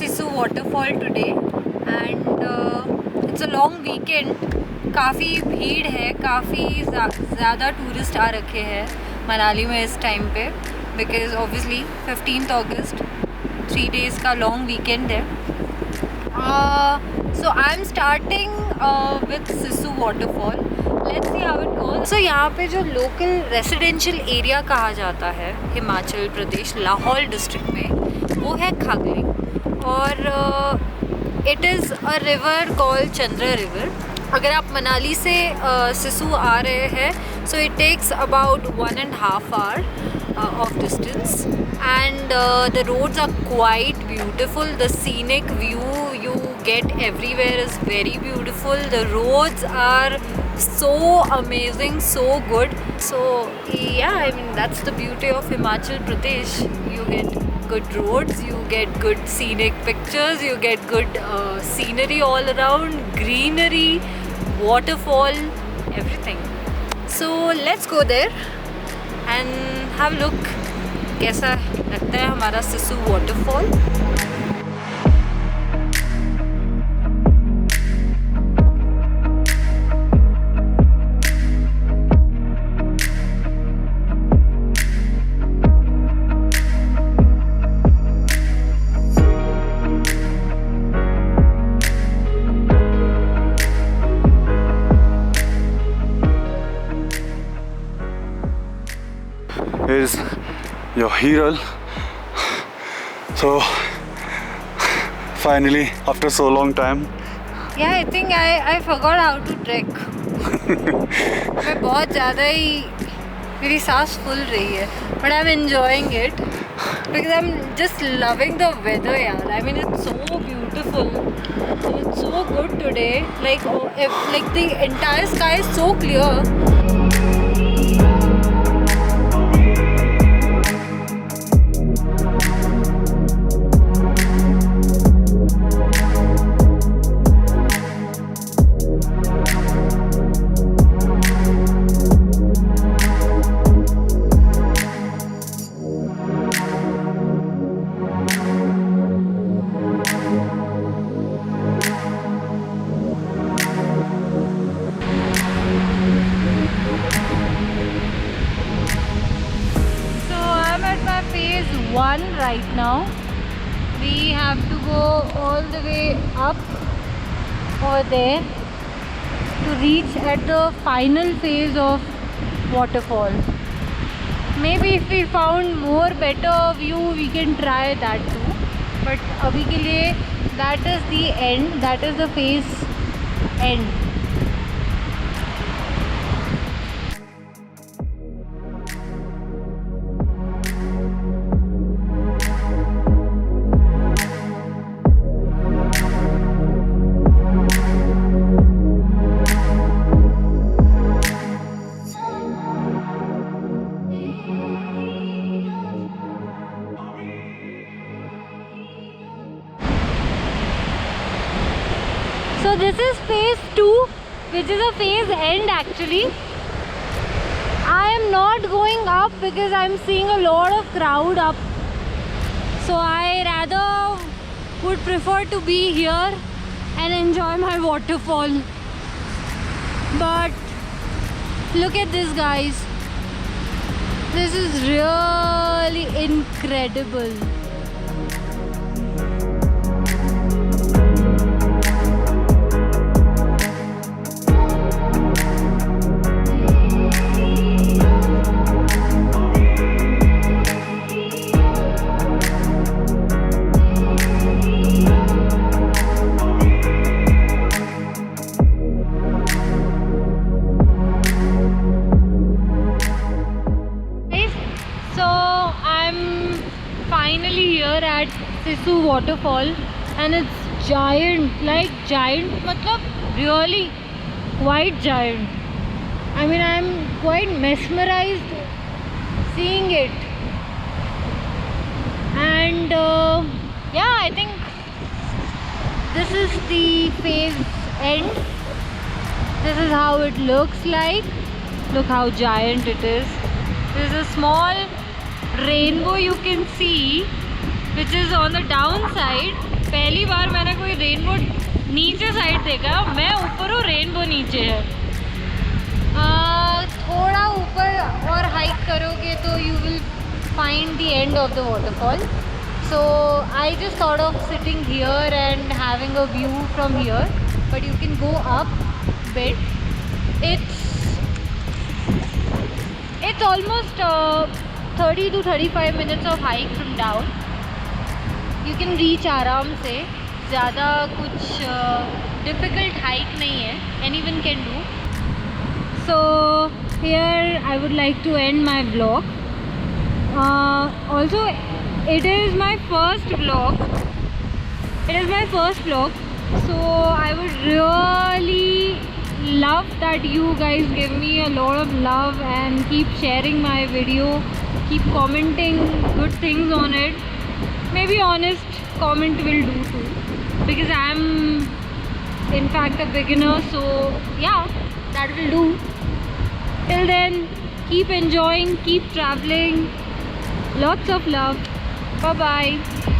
Sisu waterfall today and it's a long weekend. काफ़ी भीड़ है, काफ़ी ज़्यादा टूरिस्ट आ रखे हैं मनाली में इस टाइम पे because obviously 15th August 3 days का लॉन्ग वीकेंड है. So I'm starting with Sisu waterfall. Let's see how it goes. So यहाँ पे जो लोकल रेसिडेंशियल एरिया कहा जाता है हिमाचल प्रदेश लाहौल डिस्ट्रिक्ट में वो है खागलिंग और it is a river called Chandra river. अगर आप मनाली से सिसु आ रहे हैं so it takes about 1.5 hour of distance and the roads are quite beautiful. The scenic view you get everywhere is very beautiful. The roads are so amazing, so good. So yeah, I mean that's the beauty of Himachal Pradesh. You get good roads, you get good scenic pictures, you get good scenery all around, greenery, waterfall, everything. So let's go there and have a look कैसा लगता है हमारा Sissu waterfall. Is your Hiral. So finally after so long time. Yeah, I think I forgot how to trek. मैं बहुत ज़्यादा ही मेरी सांस फूल रही है but I'm enjoying it because I'm just loving the weather यार. I mean it's so beautiful and it's so good today. Like the entire sky is so clear. Phase 1 right now. We have to go all the way up over there to reach at the final phase of waterfall. Maybe if we found more better view we can try that too, but abhi ke liye that is the end, that is the phase end. So this is phase 2, which is a phase end actually. I am not going up because I am seeing a lot of crowd up. So I rather would prefer to be here and enjoy my waterfall. But look at this guys. This is really incredible. Finally here at Sisu waterfall and it's giant, like giant, matlab really quite giant. I mean I'm quite mesmerized seeing it and yeah, I think this is the phase end. This is how it looks like. Look how giant it is. There's a small rainbow you can see which is on the downside, पहली बार मैंने कोई rainbow नीचे side देखा, मैं ऊपर हूँ, rainbow नीचे है। थोड़ा ऊपर और हाइक करोगे तो you will find the end of the waterfall. So I just thought of sitting here and having a view from here, but you can go up bit. It's almost 30 to 35 minutes of hike from down. You can reach आराम से, ज़्यादा कुछ difficult hike नहीं है, anyone can do. So here I would like to end my vlog. Also it is my first vlog. So I would really love that you guys give me a lot of love and keep sharing my video, keep commenting good things on it. Maybe honest comment will do too, because I'm in fact a beginner, so yeah, that will do. Till then, keep enjoying, keep traveling. Lots of love. Bye bye.